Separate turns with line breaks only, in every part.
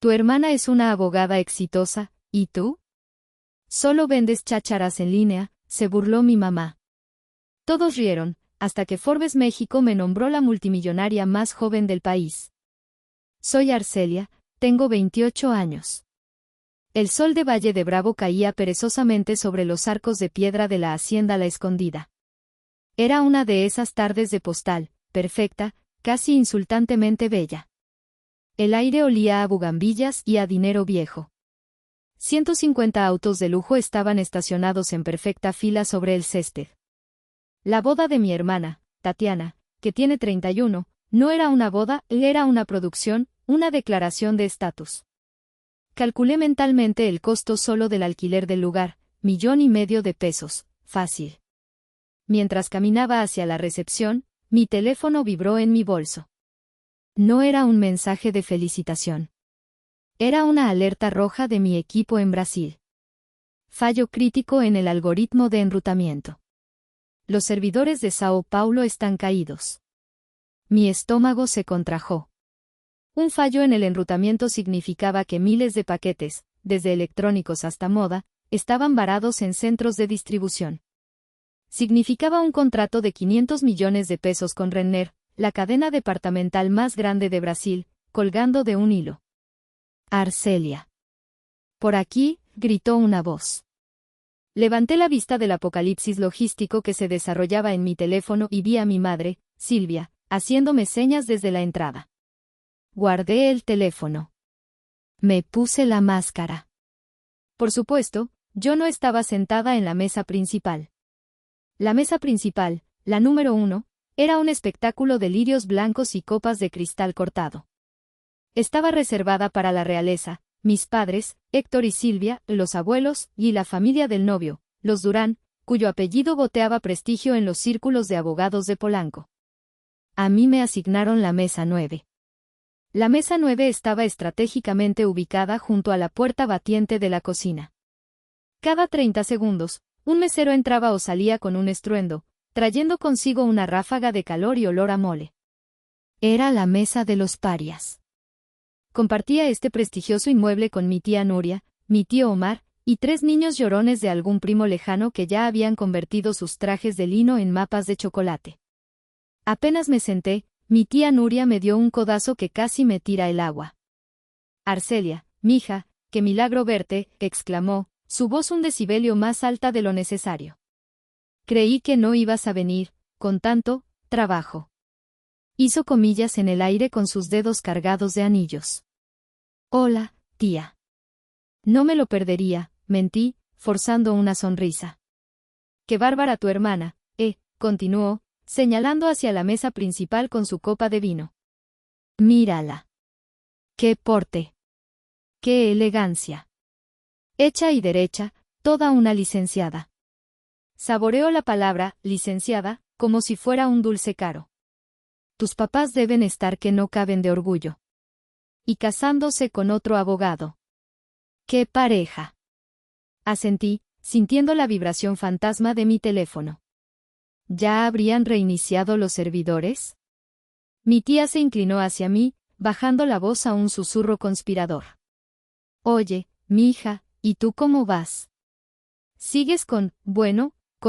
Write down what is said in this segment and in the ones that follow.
Tu hermana es una abogada exitosa, ¿y tú? Solo vendes chácharas en línea, se burló mi mamá. Todos rieron, hasta que Forbes México me nombró la multimillonaria más joven del país. Soy Arcelia, tengo 28 años. El sol de Valle de Bravo caía perezosamente sobre los arcos de piedra de la hacienda La Escondida. Era una de esas tardes de postal, perfecta, casi insultantemente bella. El aire olía a bugambillas y a dinero viejo. 150 autos de lujo estaban estacionados en perfecta fila sobre el césped. La boda de mi hermana, Tatiana, que tiene 31, no era una boda, era una producción, una declaración de estatus. Calculé mentalmente el costo solo del alquiler del lugar, $1,500,000, fácil. Mientras caminaba hacia la recepción, mi teléfono vibró en mi bolso. No era un mensaje de felicitación. Era una alerta roja de mi equipo en Brasil. Fallo crítico en el algoritmo de enrutamiento. Los servidores de Sao Paulo están caídos. Mi estómago se contrajo. Un fallo en el enrutamiento significaba que miles de paquetes, desde electrónicos hasta moda, estaban varados en centros de distribución. Significaba un contrato de 500 millones de pesos con Renner, la cadena departamental más grande de Brasil, colgando de un hilo. Arcelia. Por aquí, gritó una voz. Levanté la vista del apocalipsis logístico que se desarrollaba en mi teléfono y vi a mi madre, Silvia, haciéndome señas desde la entrada. Guardé el teléfono. Me puse la máscara. Por supuesto, yo no estaba sentada en la mesa principal. La mesa principal, la número 1, era un espectáculo de lirios blancos y copas de cristal cortado. Estaba reservada para la realeza, mis padres, Héctor y Silvia, los abuelos, y la familia del novio, los Durán, cuyo apellido goteaba prestigio en los círculos de abogados de Polanco. A mí me asignaron la mesa 9. La mesa 9 estaba estratégicamente ubicada junto a la puerta batiente de la cocina. Cada 30 segundos, un mesero entraba o salía con un estruendo, trayendo consigo una ráfaga de calor y olor a mole. Era la mesa de los parias. Compartía este prestigioso inmueble con mi tía Nuria, mi tío Omar, y 3 niños llorones de algún primo lejano que ya habían convertido sus trajes de lino en mapas de chocolate. Apenas me senté, mi tía Nuria me dio un codazo que casi me tira el agua. Arcelia, mija, qué milagro verte, exclamó, su voz un decibelio más alta de lo necesario. Creí que no ibas a venir, con tanto trabajo. Hizo comillas en el aire con sus dedos cargados de anillos. Hola, tía. No me lo perdería, mentí, forzando una sonrisa. Qué bárbara tu hermana, continuó, señalando hacia la mesa principal con su copa de vino. Mírala. Qué porte. Qué elegancia. Hecha y derecha, toda una licenciada. Saboreó la palabra, licenciada, como si fuera un dulce caro. Tus papás deben estar que no caben de orgullo. Y casándose con otro abogado. ¡Qué pareja! Asentí, sintiendo la vibración fantasma de mi teléfono. ¿Ya habrían reiniciado los servidores? Mi tía se inclinó hacia mí, bajando la voz a un susurro conspirador. Oye, mi hija, ¿y tú cómo vas? ¿Sigues con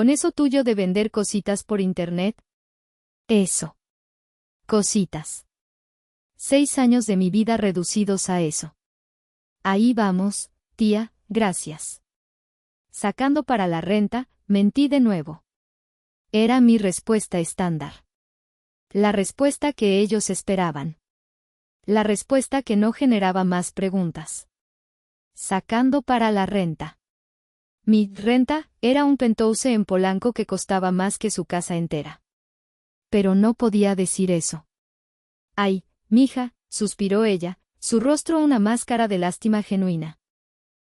eso tuyo de vender cositas por internet? Eso. Cositas. 6 años de mi vida reducidos a eso. Ahí vamos, tía, gracias. Sacando para la renta, mentí de nuevo. Era mi respuesta estándar. La respuesta que ellos esperaban. La respuesta que no generaba más preguntas. Sacando para la renta. Mi renta era un penthouse en Polanco que costaba más que su casa entera. Pero no podía decir eso. Ay, mija, suspiró ella, su rostro una máscara de lástima genuina.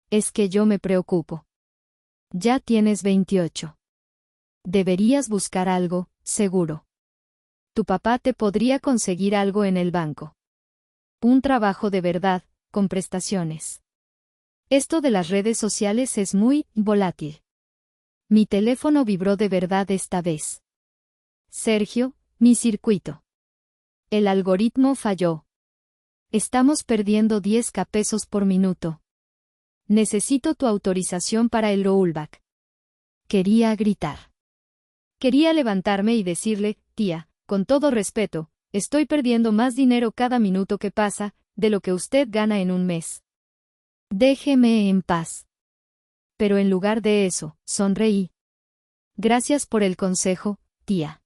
Es que yo me preocupo. Ya tienes 28. Deberías buscar algo, seguro. Tu papá te podría conseguir algo en el banco. Un trabajo de verdad, con prestaciones. Esto de las redes sociales es muy volátil. Mi teléfono vibró de verdad esta vez. Sergio, mi circuito. El algoritmo falló. Estamos perdiendo 10 pesos por minuto. Necesito tu autorización para el rollback. Quería gritar. Quería levantarme y decirle, tía, con todo respeto, estoy perdiendo más dinero cada minuto que pasa, de lo que usted gana en un mes. Déjeme en paz. Pero en lugar de eso, sonreí. Gracias por el consejo, tía.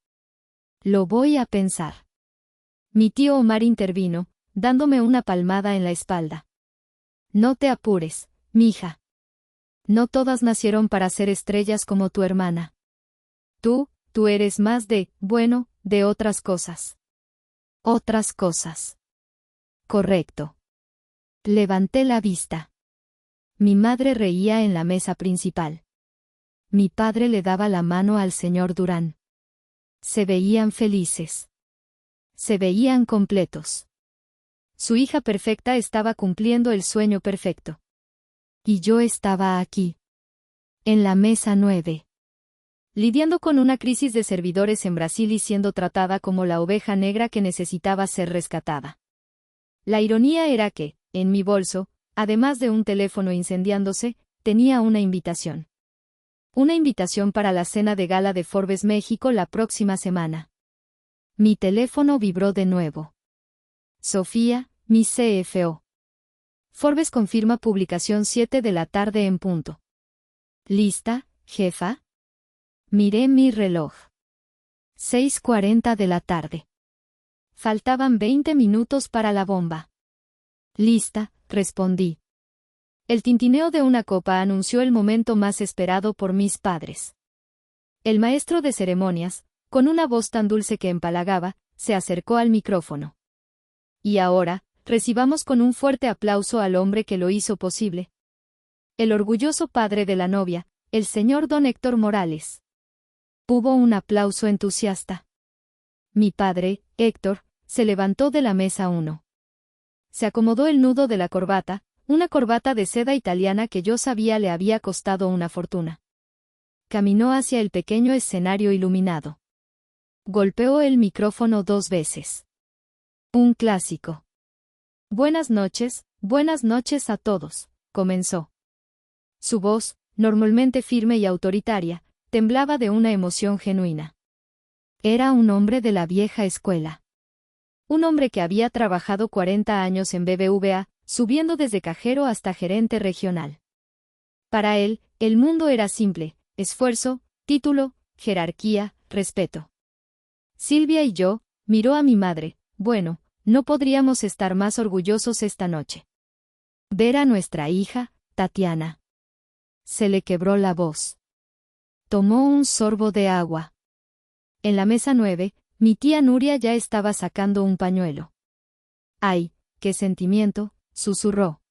Lo voy a pensar. Mi tío Omar intervino, dándome una palmada en la espalda. No te apures, mija. No todas nacieron para ser estrellas como tu hermana. Tú eres más de otras cosas. Otras cosas. Correcto. Levanté la vista. Mi madre reía en la mesa principal. Mi padre le daba la mano al señor Durán. Se veían felices. Se veían completos. Su hija perfecta estaba cumpliendo el sueño perfecto. Y yo estaba aquí. En la mesa 9. Lidiando con una crisis de servidores en Brasil y siendo tratada como la oveja negra que necesitaba ser rescatada. La ironía era que, en mi bolso, además de un teléfono incendiándose, tenía una invitación. Una invitación para la cena de gala de Forbes México la próxima semana. Mi teléfono vibró de nuevo. Sofía, mi CFO. Forbes confirma publicación 7 de la tarde en punto. ¿Lista, jefa? Miré mi reloj. 6:40 de la tarde. Faltaban 20 minutos para la bomba. Lista, respondí. El tintineo de una copa anunció el momento más esperado por mis padres. El maestro de ceremonias, con una voz tan dulce que empalagaba, se acercó al micrófono. Y ahora, recibamos con un fuerte aplauso al hombre que lo hizo posible. El orgulloso padre de la novia, el señor don Héctor Morales. Hubo un aplauso entusiasta. Mi padre, Héctor, se levantó de la mesa 1. Se acomodó el nudo de la corbata, una corbata de seda italiana que yo sabía le había costado una fortuna. Caminó hacia el pequeño escenario iluminado. Golpeó el micrófono 2 veces. Un clásico. Buenas noches a todos, comenzó. Su voz, normalmente firme y autoritaria, temblaba de una emoción genuina. Era un hombre de la vieja escuela. Un hombre que había trabajado 40 años en BBVA, subiendo desde cajero hasta gerente regional. Para él, el mundo era simple: esfuerzo, título, jerarquía, respeto. Silvia y yo, miró a mi madre, bueno, no podríamos estar más orgullosos esta noche. Ver a nuestra hija, Tatiana. Se le quebró la voz. Tomó un sorbo de agua. En la mesa 9, mi tía Nuria ya estaba sacando un pañuelo. ¡Ay, qué sentimiento!, susurró.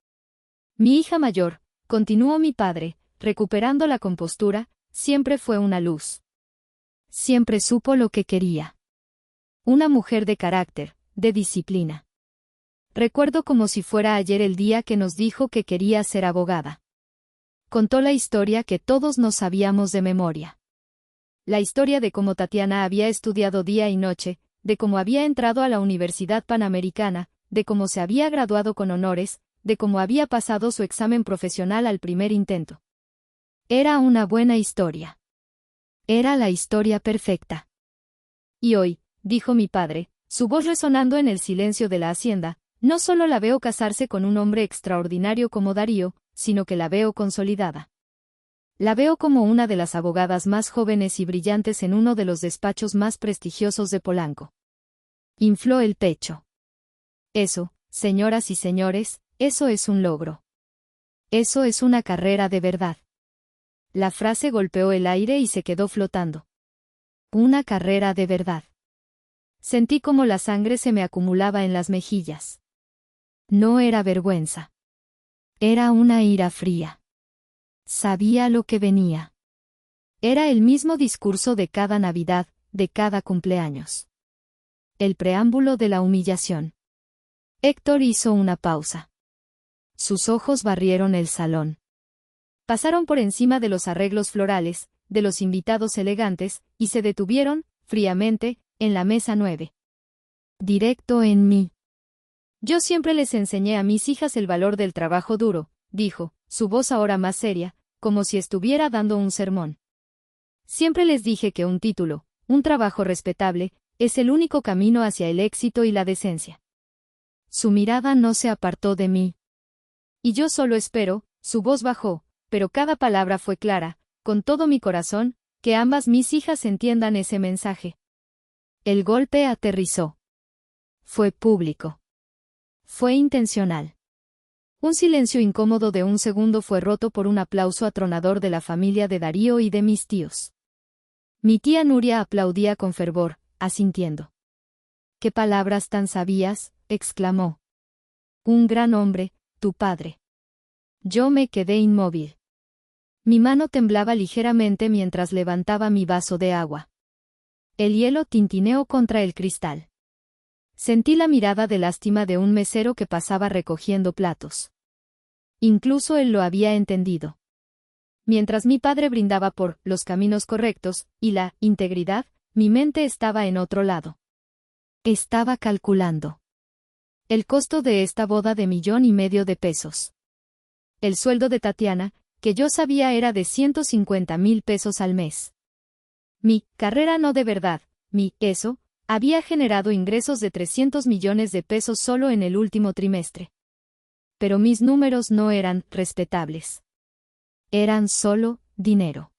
Mi hija mayor, continuó mi padre, recuperando la compostura, siempre fue una luz. Siempre supo lo que quería. Una mujer de carácter, de disciplina. Recuerdo como si fuera ayer el día que nos dijo que quería ser abogada. Contó la historia que todos nos sabíamos de memoria. La historia de cómo Tatiana había estudiado día y noche, de cómo había entrado a la Universidad Panamericana, de cómo se había graduado con honores, de cómo había pasado su examen profesional al primer intento. Era una buena historia. Era la historia perfecta. Y hoy, dijo mi padre, su voz resonando en el silencio de la hacienda, no solo la veo casarse con un hombre extraordinario como Darío, sino que la veo consolidada. La veo como una de las abogadas más jóvenes y brillantes en uno de los despachos más prestigiosos de Polanco. Infló el pecho. Eso, señoras y señores, eso es un logro. Eso es una carrera de verdad. La frase golpeó el aire y se quedó flotando. Una carrera de verdad. Sentí como la sangre se me acumulaba en las mejillas. No era vergüenza. Era una ira fría. Sabía lo que venía. Era el mismo discurso de cada Navidad, de cada cumpleaños. El preámbulo de la humillación. Héctor hizo una pausa. Sus ojos barrieron el salón. Pasaron por encima de los arreglos florales, de los invitados elegantes, y se detuvieron, fríamente, en la mesa 9. Directo en mí. Yo siempre les enseñé a mis hijas el valor del trabajo duro, dijo, su voz ahora más seria, como si estuviera dando un sermón. Siempre les dije que un título, un trabajo respetable, es el único camino hacia el éxito y la decencia. Su mirada no se apartó de mí. Y yo solo espero, su voz bajó, pero cada palabra fue clara, con todo mi corazón, que ambas mis hijas entiendan ese mensaje. El golpe aterrizó. Fue público. Fue intencional. Un silencio incómodo de un segundo fue roto por un aplauso atronador de la familia de Darío y de mis tíos. Mi tía Nuria aplaudía con fervor, asintiendo. «¡Qué palabras tan sabias!», exclamó. «Un gran hombre, tu padre». Yo me quedé inmóvil. Mi mano temblaba ligeramente mientras levantaba mi vaso de agua. El hielo tintineó contra el cristal. Sentí la mirada de lástima de un mesero que pasaba recogiendo platos. Incluso él lo había entendido. Mientras mi padre brindaba por los caminos correctos y la integridad, mi mente estaba en otro lado. Estaba calculando el costo de esta boda de $1,500,000. El sueldo de Tatiana, que yo sabía era de $150,000 al mes. Mi carrera no de verdad, eso, había generado ingresos de $300 millones solo en el último trimestre. Pero mis números no eran respetables. Eran solo dinero.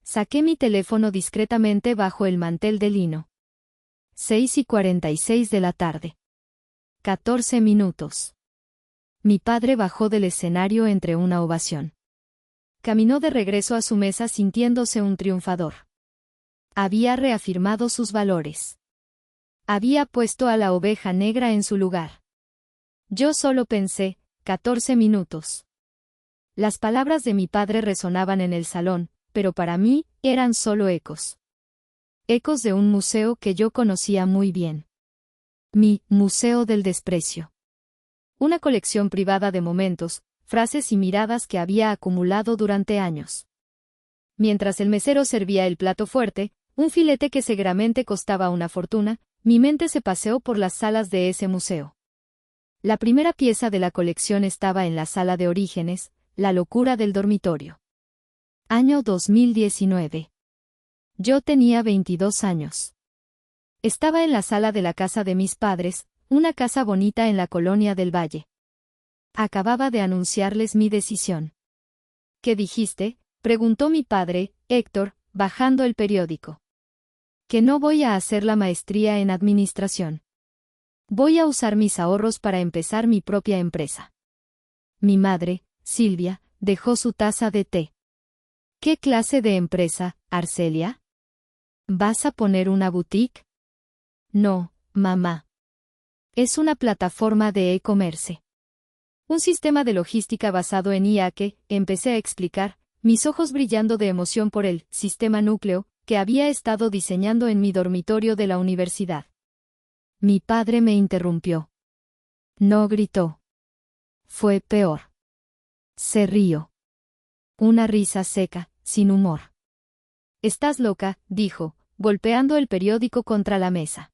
Saqué mi teléfono discretamente bajo el mantel de lino. 6:46 de la tarde. 14 minutos. Mi padre bajó del escenario entre una ovación. Caminó de regreso a su mesa sintiéndose un triunfador. Había reafirmado sus valores. Había puesto a la oveja negra en su lugar. Yo solo pensé, 14 minutos. Las palabras de mi padre resonaban en el salón, pero para mí, eran solo ecos. Ecos de un museo que yo conocía muy bien. Mi Museo del Desprecio. Una colección privada de momentos, frases y miradas que había acumulado durante años. Mientras el mesero servía el plato fuerte, un filete que seguramente costaba una fortuna, mi mente se paseó por las salas de ese museo. La primera pieza de la colección estaba en la sala de orígenes, La locura del dormitorio. Año 2019. Yo tenía 22 años. Estaba en la sala de la casa de mis padres, una casa bonita en la colonia del Valle. Acababa de anunciarles mi decisión. ¿Qué dijiste?, preguntó mi padre, Héctor, bajando el periódico. Que no voy a hacer la maestría en administración. Voy a usar mis ahorros para empezar mi propia empresa. Mi madre, Silvia, dejó su taza de té. ¿Qué clase de empresa, Arcelia? ¿Vas a poner una boutique? No, mamá. Es una plataforma de e-commerce. Un sistema de logística basado en IA que, empecé a explicar, mis ojos brillando de emoción por el sistema núcleo que había estado diseñando en mi dormitorio de la universidad. Mi padre me interrumpió. No gritó. Fue peor. Se rió. Una risa seca, sin humor. «Estás loca», dijo, golpeando el periódico contra la mesa.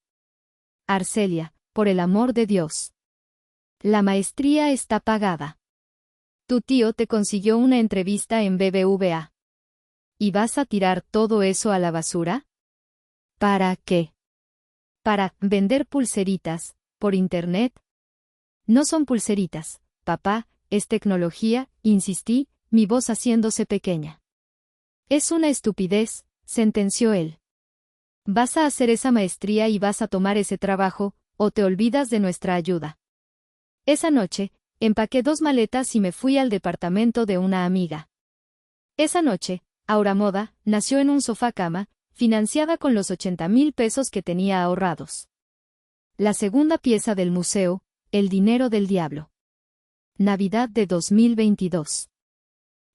«Arcelia, por el amor de Dios. La maestría está pagada. Tu tío te consiguió una entrevista en BBVA. ¿Y vas a tirar todo eso a la basura? ¿Para qué? ¿Para vender pulseritas, por internet?» «No son pulseritas, papá, es tecnología», insistí, mi voz haciéndose pequeña. «Es una estupidez», sentenció él. «Vas a hacer esa maestría y vas a tomar ese trabajo, o te olvidas de nuestra ayuda». Esa noche, empaqué 2 maletas y me fui al departamento de una amiga. Esa noche, Aura Moda nació en un sofá cama, financiada con los $80,000 que tenía ahorrados. La segunda pieza del museo, El dinero del diablo. Navidad de 2022.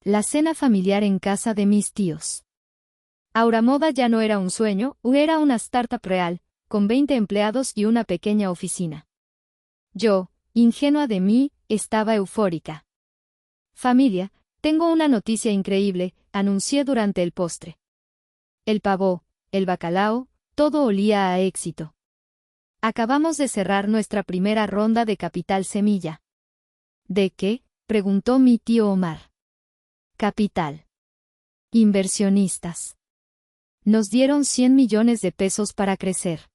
La cena familiar en casa de mis tíos. Aura Moda ya no era un sueño, era una startup real, con 20 empleados y una pequeña oficina. Yo, ingenua de mí, estaba eufórica. «Familia, tengo una noticia increíble», anuncié durante el postre. El pavó, el bacalao, todo olía a éxito. Acabamos de cerrar nuestra primera ronda de Capital Semilla. ¿De qué?, preguntó mi tío Omar. Capital. Inversionistas. Nos dieron 100 millones de pesos para crecer.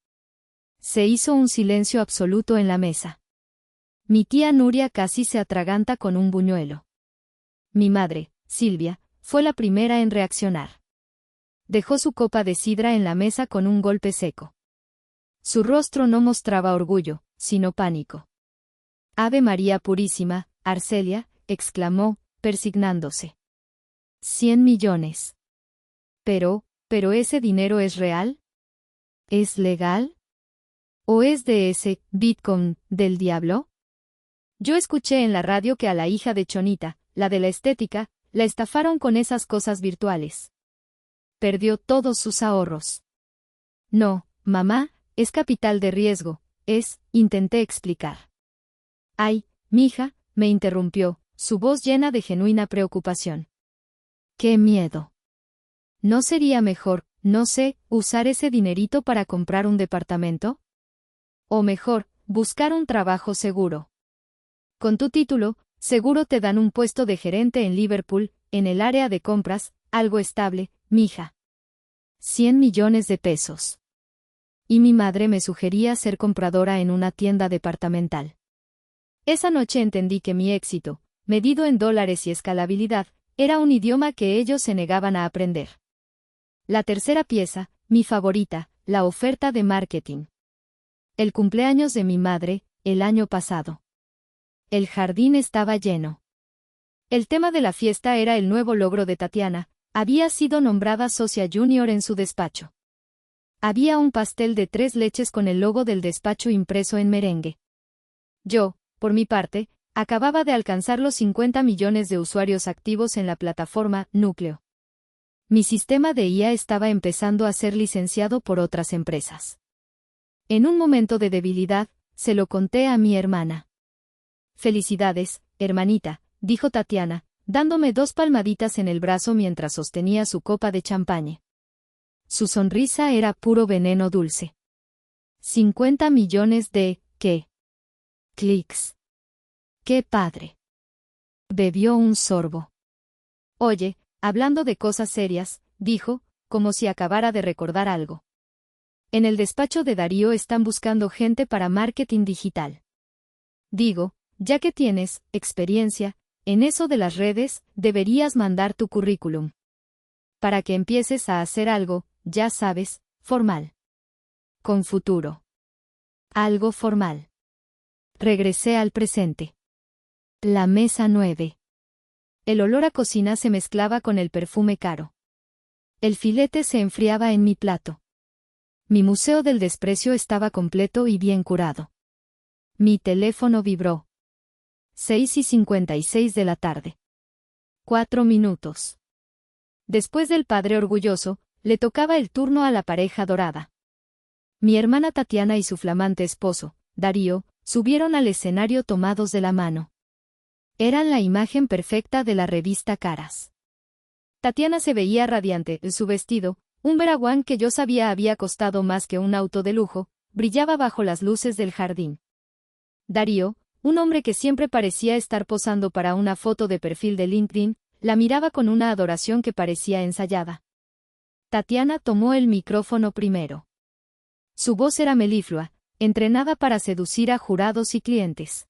Se hizo un silencio absoluto en la mesa. Mi tía Nuria casi se atraganta con un buñuelo. Mi madre, Silvia, fue la primera en reaccionar. Dejó su copa de sidra en la mesa con un golpe seco. Su rostro no mostraba orgullo, sino pánico. Ave María Purísima, Arcelia, exclamó, persignándose. 100 millones. Pero ¿ese dinero es real? ¿Es legal? ¿O es de ese Bitcoin del diablo? Yo escuché en la radio que a la hija de Chonita, la de la estética, la estafaron con esas cosas virtuales. Perdió todos sus ahorros. No, mamá, es capital de riesgo, intenté explicar. Ay, mija, me interrumpió, su voz llena de genuina preocupación. ¡Qué miedo! ¿No sería mejor, no sé, usar ese dinerito para comprar un departamento? O mejor, buscar un trabajo seguro. Con tu título, seguro te dan un puesto de gerente en Liverpool, en el área de compras, algo estable, mija. 100 millones de pesos. Y mi madre me sugería ser compradora en una tienda departamental. Esa noche entendí que mi éxito, medido en dólares y escalabilidad, era un idioma que ellos se negaban a aprender. La tercera pieza, mi favorita, la oferta de marketing. El cumpleaños de mi madre, el año pasado. El jardín estaba lleno. El tema de la fiesta era el nuevo logro de Tatiana, había sido nombrada socia junior en su despacho. Había un pastel de 3 leches con el logo del despacho impreso en merengue. Yo, por mi parte, acababa de alcanzar los 50 millones de usuarios activos en la plataforma Núcleo. Mi sistema de IA estaba empezando a ser licenciado por otras empresas. En un momento de debilidad, se lo conté a mi hermana. Felicidades, hermanita, dijo Tatiana, dándome 2 palmaditas en el brazo mientras sostenía su copa de champagne. Su sonrisa era puro veneno dulce. 50 millones de, ¿qué? Clics. ¡Qué padre! Bebió un sorbo. Oye, hablando de cosas serias, dijo, como si acabara de recordar algo. En el despacho de Darío están buscando gente para marketing digital. Digo, ya que tienes experiencia en eso de las redes, deberías mandar tu currículum. Para que empieces a hacer algo, ya sabes, formal. Con futuro. Algo formal. Regresé al presente. La mesa 9. El olor a cocina se mezclaba con el perfume caro. El filete se enfriaba en mi plato. Mi museo del desprecio estaba completo y bien curado. Mi teléfono vibró. 6:56 de la tarde. 4 minutos. Después del padre orgulloso, le tocaba el turno a la pareja dorada. Mi hermana Tatiana y su flamante esposo, Darío, subieron al escenario tomados de la mano. Eran la imagen perfecta de la revista Caras. Tatiana se veía radiante, su vestido, un veraguán que yo sabía había costado más que un auto de lujo, brillaba bajo las luces del jardín. Darío, un hombre que siempre parecía estar posando para una foto de perfil de LinkedIn, la miraba con una adoración que parecía ensayada. Tatiana tomó el micrófono primero. Su voz era meliflua, entrenada para seducir a jurados y clientes.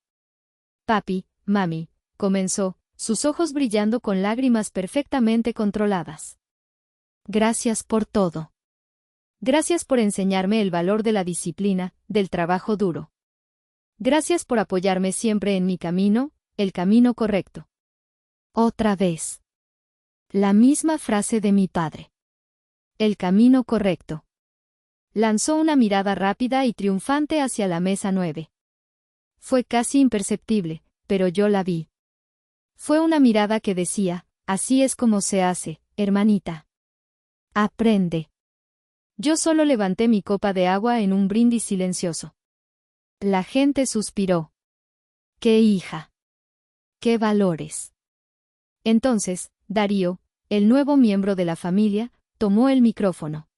Papi, mami, comenzó, sus ojos brillando con lágrimas perfectamente controladas. Gracias por todo. Gracias por enseñarme el valor de la disciplina, del trabajo duro. Gracias por apoyarme siempre en mi camino, el camino correcto. Otra vez. La misma frase de mi padre. El camino correcto. Lanzó una mirada rápida y triunfante hacia la mesa 9. Fue casi imperceptible, pero yo la vi. Fue una mirada que decía, así es como se hace, hermanita. Aprende. Yo solo levanté mi copa de agua en un brindis silencioso. La gente suspiró. ¡Qué hija! ¡Qué valores! Entonces, Darío, el nuevo miembro de la familia, tomó el micrófono.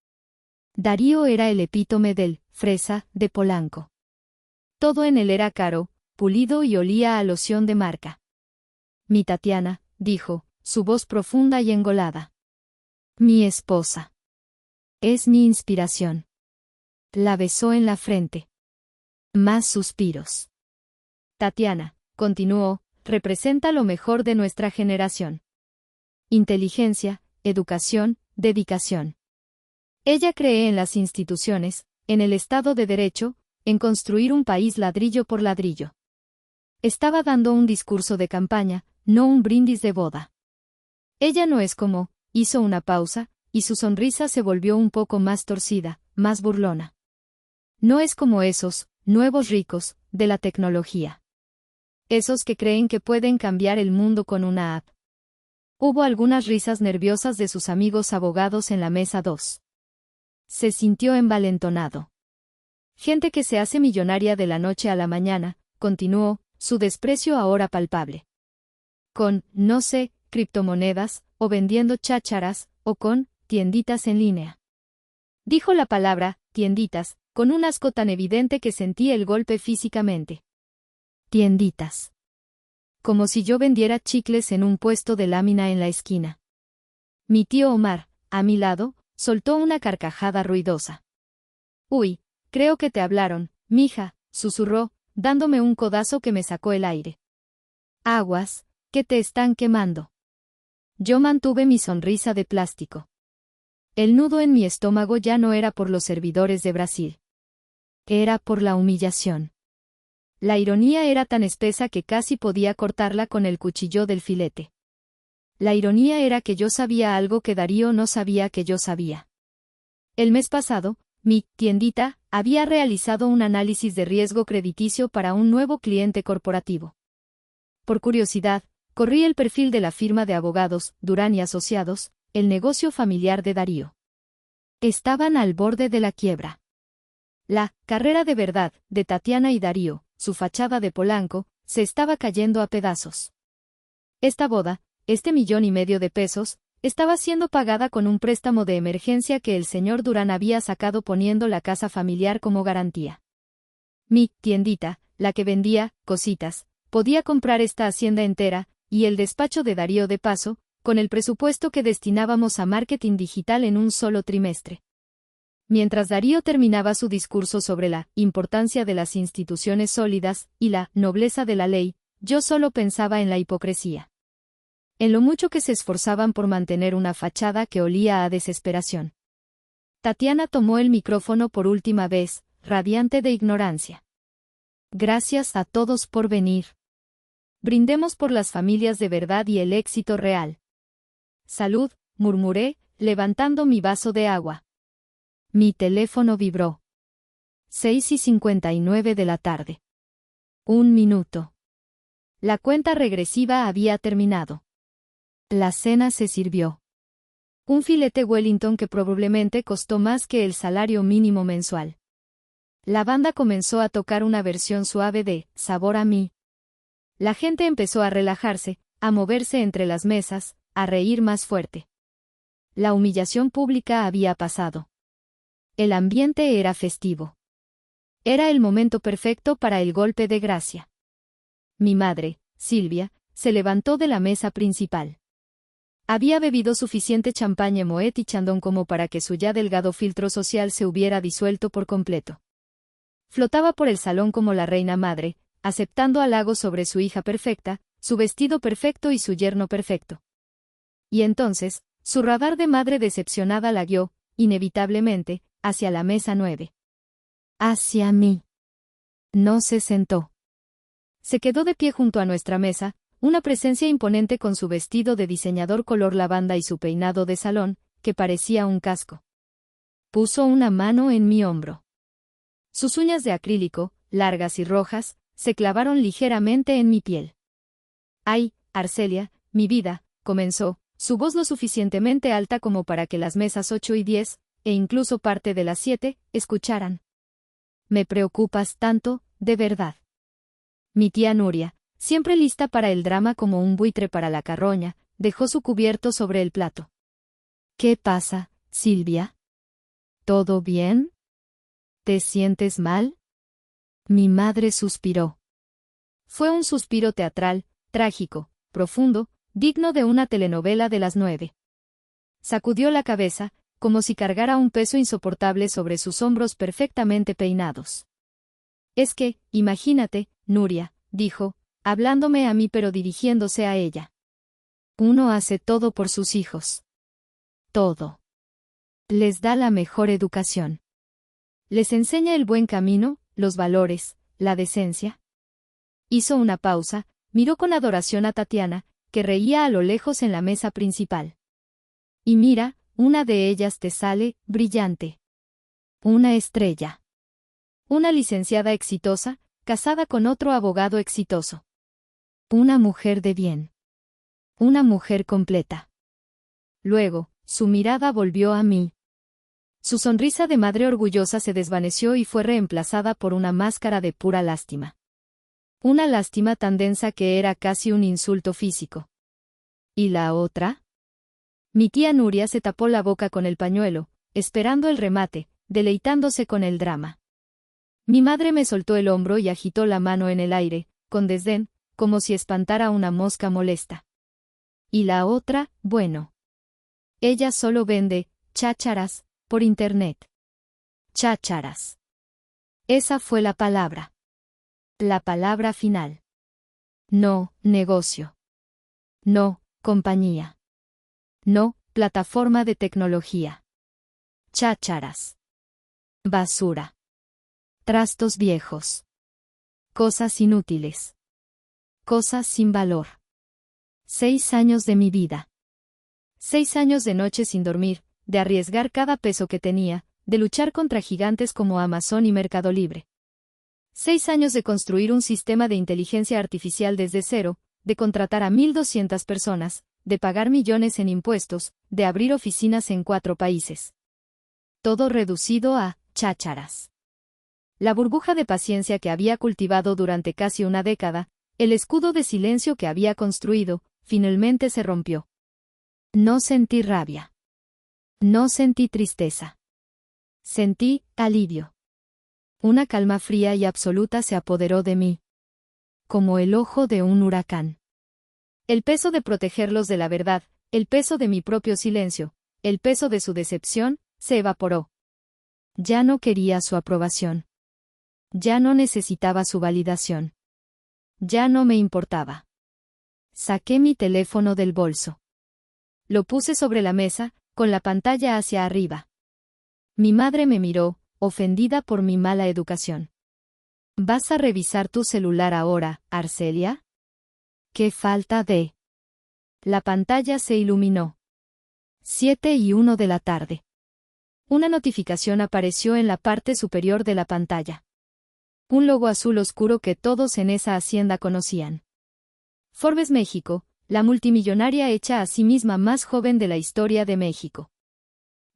Darío era el epítome del fresa de Polanco. Todo en él era caro, pulido y olía a loción de marca. Mi Tatiana, dijo, su voz profunda y engolada. Mi esposa. Es mi inspiración. La besó en la frente. Más suspiros. Tatiana, continuó, representa lo mejor de nuestra generación. Inteligencia, educación, dedicación. Ella cree en las instituciones, en el Estado de Derecho, en construir un país ladrillo por ladrillo. Estaba dando un discurso de campaña, no un brindis de boda. Ella no es como, hizo una pausa, y su sonrisa se volvió un poco más torcida, más burlona. No es como esos, nuevos ricos, de la tecnología. Esos que creen que pueden cambiar el mundo con una app. Hubo algunas risas nerviosas de sus amigos abogados en la mesa 2. Se sintió envalentonado. Gente que se hace millonaria de la noche a la mañana, continuó, su desprecio ahora palpable. Con, no sé, criptomonedas, o vendiendo chácharas, o con, tienditas en línea. Dijo la palabra, tienditas, con un asco tan evidente que sentí el golpe físicamente. Tienditas. Como si yo vendiera chicles en un puesto de lámina en la esquina. Mi tío Omar, a mi lado, soltó una carcajada ruidosa. Uy, creo que te hablaron, mija, susurró, dándome un codazo que me sacó el aire. Aguas, que te están quemando. Yo mantuve mi sonrisa de plástico. El nudo en mi estómago ya no era por los servidores de Brasil. Era por la humillación. La ironía era tan espesa que casi podía cortarla con el cuchillo del filete. La ironía era que yo sabía algo que Darío no sabía que yo sabía. El mes pasado, mi tiendita había realizado un análisis de riesgo crediticio para un nuevo cliente corporativo. Por curiosidad, corrí el perfil de la firma de abogados, Durán y Asociados, el negocio familiar de Darío. Estaban al borde de la quiebra. La carrera de verdad de Tatiana y Darío, su fachada de Polanco, se estaba cayendo a pedazos. Esta boda, este $1,500,000, estaba siendo pagada con un préstamo de emergencia que el señor Durán había sacado poniendo la casa familiar como garantía. Mi tiendita, la que vendía cositas, podía comprar esta hacienda entera, y el despacho de Darío de paso, con el presupuesto que destinábamos a marketing digital en un solo trimestre. Mientras Darío terminaba su discurso sobre la importancia de las instituciones sólidas y la nobleza de la ley, yo solo pensaba en la hipocresía. En lo mucho que se esforzaban por mantener una fachada que olía a desesperación. Tatiana tomó el micrófono por última vez, radiante de ignorancia. Gracias a todos por venir. Brindemos por las familias de verdad y el éxito real. Salud, murmuré, levantando mi vaso de agua. Mi teléfono vibró. 6:59 de la tarde. 1 minuto. La cuenta regresiva había terminado. La cena se sirvió. Un filete Wellington que probablemente costó más que el salario mínimo mensual. La banda comenzó a tocar una versión suave de Sabor a mí. La gente empezó a relajarse, a moverse entre las mesas, a reír más fuerte. La humillación pública había pasado. El ambiente era festivo. Era el momento perfecto para el golpe de gracia. Mi madre, Silvia, se levantó de la mesa principal. Había bebido suficiente champagne Moet y Chandon como para que su ya delgado filtro social se hubiera disuelto por completo. Flotaba por el salón como la reina madre, aceptando halagos sobre su hija perfecta, su vestido perfecto y su yerno perfecto. Y entonces, su radar de madre decepcionada la guió, inevitablemente, hacia la mesa 9. Hacia mí. No se sentó. Se quedó de pie junto a nuestra mesa, una presencia imponente con su vestido de diseñador color lavanda y su peinado de salón, que parecía un casco. Puso una mano en mi hombro. Sus uñas de acrílico, largas y rojas, se clavaron ligeramente en mi piel. «Ay, Arcelia, mi vida», comenzó, su voz lo suficientemente alta como para que las mesas 8 y 10, e incluso parte de las 7, escucharan. «Me preocupas tanto, de verdad». Mi tía Nuria, siempre lista para el drama como un buitre para la carroña, dejó su cubierto sobre el plato. «¿Qué pasa, Silvia? ¿Todo bien? ¿Te sientes mal?» Mi madre suspiró. Fue un suspiro teatral, trágico, profundo, digno de una telenovela de las 9. Sacudió la cabeza, como si cargara un peso insoportable sobre sus hombros perfectamente peinados. Es que, imagínate, Nuria, dijo, hablándome a mí pero dirigiéndose a ella. Uno hace todo por sus hijos. Todo. Les da la mejor educación. Les enseña el buen camino, los valores, la decencia. Hizo una pausa, miró con adoración a Tatiana, que reía a lo lejos en la mesa principal. Y mira, una de ellas te sale, brillante. Una estrella. Una licenciada exitosa, casada con otro abogado exitoso. Una mujer de bien. Una mujer completa. Luego, su mirada volvió a mí. Su sonrisa de madre orgullosa se desvaneció y fue reemplazada por una máscara de pura lástima. Una lástima tan densa que era casi un insulto físico. ¿Y la otra? Mi tía Nuria se tapó la boca con el pañuelo, esperando el remate, deleitándose con el drama. Mi madre me soltó el hombro y agitó la mano en el aire, con desdén, como si espantara una mosca molesta. ¿Y la otra? Bueno. Ella solo vende chácharas por internet. Chácharas. Esa fue la palabra. La palabra final. No, negocio. No, compañía. No, plataforma de tecnología. Chácharas. Basura. Trastos viejos. Cosas inútiles. Cosas sin valor. 6 años de mi vida. 6 años de noche sin dormir, de arriesgar cada peso que tenía, de luchar contra gigantes como Amazon y Mercado Libre. 6 años de construir un sistema de inteligencia artificial desde cero, de contratar a 1.200 personas, de pagar millones en impuestos, de abrir oficinas en 4 países. Todo reducido a chácharas. La burbuja de paciencia que había cultivado durante casi una década, el escudo de silencio que había construido, finalmente se rompió. No sentí rabia. No sentí tristeza. Sentí alivio. Una calma fría y absoluta se apoderó de mí. Como el ojo de un huracán. El peso de protegerlos de la verdad, el peso de mi propio silencio, el peso de su decepción, se evaporó. Ya no quería su aprobación. Ya no necesitaba su validación. Ya no me importaba. Saqué mi teléfono del bolso. Lo puse sobre la mesa, con la pantalla hacia arriba. Mi madre me miró, ofendida por mi mala educación. ¿Vas a revisar tu celular ahora, Arcelia? ¡Qué falta de! La pantalla se iluminó. 7:01 de la tarde. Una notificación apareció en la parte superior de la pantalla. Un logo azul oscuro que todos en esa hacienda conocían. Forbes México, la multimillonaria hecha a sí misma más joven de la historia de México.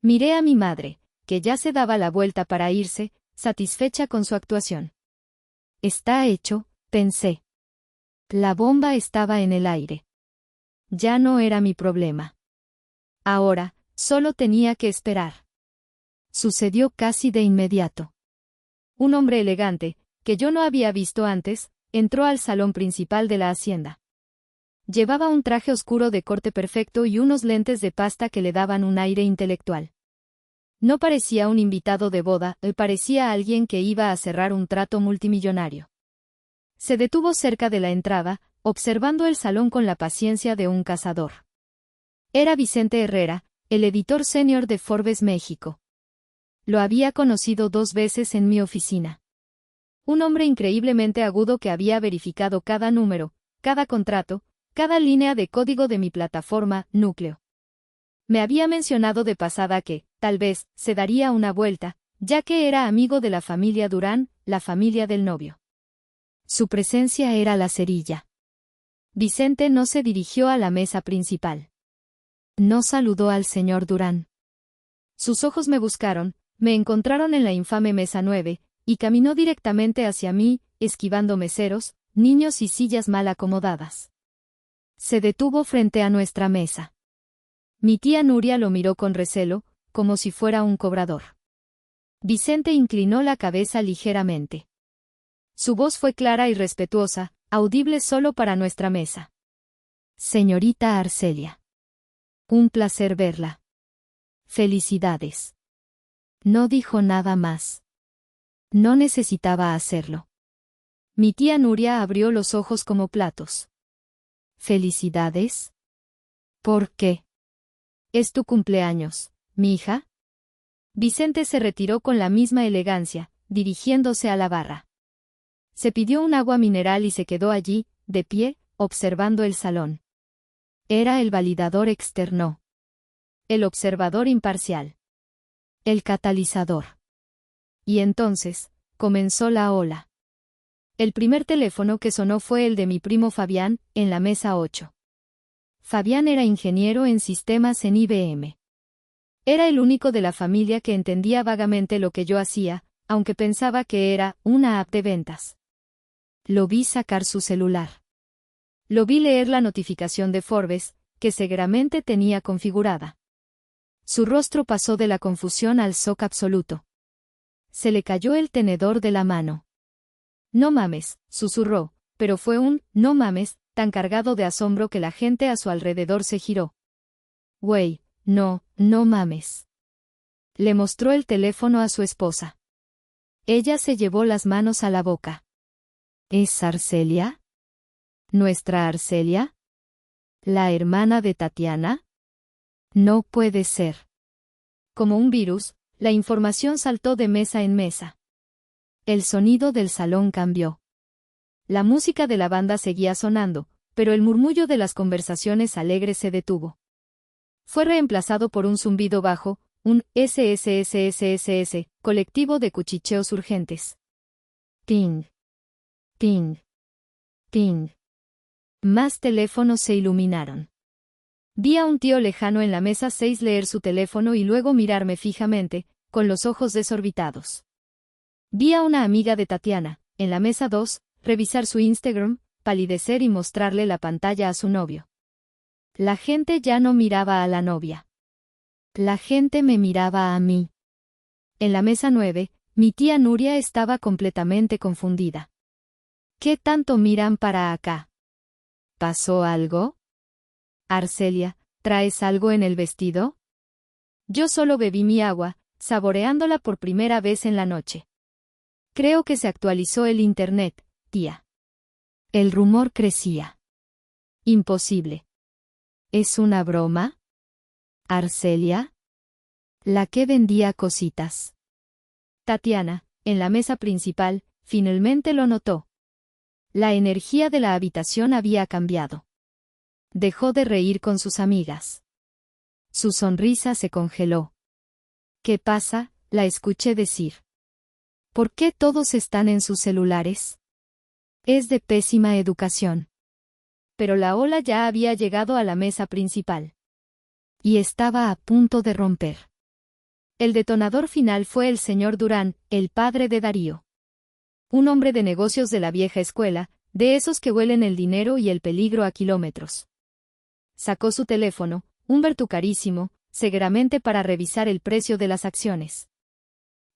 Miré a mi madre, que ya se daba la vuelta para irse, satisfecha con su actuación. Está hecho, pensé. La bomba estaba en el aire. Ya no era mi problema. Ahora, solo tenía que esperar. Sucedió casi de inmediato. Un hombre elegante, que yo no había visto antes, entró al salón principal de la hacienda. Llevaba un traje oscuro de corte perfecto y unos lentes de pasta que le daban un aire intelectual. No parecía un invitado de boda, parecía alguien que iba a cerrar un trato multimillonario. Se detuvo cerca de la entrada, observando el salón con la paciencia de un cazador. Era Vicente Herrera, el editor senior de Forbes México. Lo había conocido 2 veces en mi oficina. Un hombre increíblemente agudo que había verificado cada número, cada contrato, cada línea de código de mi plataforma, Núcleo. Me había mencionado de pasada que, tal vez, se daría una vuelta, ya que era amigo de la familia Durán, la familia del novio. Su presencia era la cerilla. Vicente no se dirigió a la mesa principal. No saludó al señor Durán. Sus ojos me buscaron, me encontraron en la infame mesa 9, y caminó directamente hacia mí, esquivando meseros, niños y sillas mal acomodadas. Se detuvo frente a nuestra mesa. Mi tía Nuria lo miró con recelo, como si fuera un cobrador. Vicente inclinó la cabeza ligeramente. Su voz fue clara y respetuosa, audible solo para nuestra mesa. Señorita Arcelia. Un placer verla. Felicidades. No dijo nada más. No necesitaba hacerlo. Mi tía Nuria abrió los ojos como platos. ¿Felicidades? ¿Por qué? Es tu cumpleaños, mi hija. Vicente se retiró con la misma elegancia, dirigiéndose a la barra. Se pidió un agua mineral y se quedó allí, de pie, observando el salón. Era el validador externo. El observador imparcial. El catalizador. Y entonces, comenzó la ola. El primer teléfono que sonó fue el de mi primo Fabián, en la mesa 8. Fabián era ingeniero en sistemas en IBM. Era el único de la familia que entendía vagamente lo que yo hacía, aunque pensaba que era una app de ventas. Lo vi sacar su celular. Lo vi leer la notificación de Forbes, que seguramente tenía configurada. Su rostro pasó de la confusión al shock absoluto. Se le cayó el tenedor de la mano. No mames, susurró, pero fue un no mames, tan cargado de asombro que la gente a su alrededor se giró. Güey, no mames. Le mostró el teléfono a su esposa. Ella se llevó las manos a la boca. ¿Es Arcelia? ¿Nuestra Arcelia? ¿La hermana de Tatiana? No puede ser. Como un virus, la información saltó de mesa en mesa. El sonido del salón cambió. La música de la banda seguía sonando, pero el murmullo de las conversaciones alegres se detuvo. Fue reemplazado por un zumbido bajo, un SSSSSS, colectivo de cuchicheos urgentes. Ping. Ping. Ping. Más teléfonos se iluminaron. Vi a un tío lejano en la mesa 6 leer su teléfono y luego mirarme fijamente, con los ojos desorbitados. Vi a una amiga de Tatiana, en la mesa 2, revisar su Instagram, palidecer y mostrarle la pantalla a su novio. La gente ya no miraba a la novia. La gente me miraba a mí. En la mesa 9, mi tía Nuria estaba completamente confundida. ¿Qué tanto miran para acá? ¿Pasó algo? Arcelia, ¿traes algo en el vestido? Yo solo bebí mi agua, saboreándola por primera vez en la noche. Creo que se actualizó el internet, tía. El rumor crecía. Imposible. ¿Es una broma? ¿Arcelia? La que vendía cositas. Tatiana, en la mesa principal, finalmente lo notó. La energía de la habitación había cambiado. Dejó de reír con sus amigas. Su sonrisa se congeló. ¿Qué pasa?, la escuché decir. ¿Por qué todos están en sus celulares? Es de pésima educación. Pero la ola ya había llegado a la mesa principal. Y estaba a punto de romper. El detonador final fue el señor Durán, el padre de Darío. Un hombre de negocios de la vieja escuela, de esos que huelen el dinero y el peligro a kilómetros. Sacó su teléfono, un Vertu carísimo, seguramente para revisar el precio de las acciones.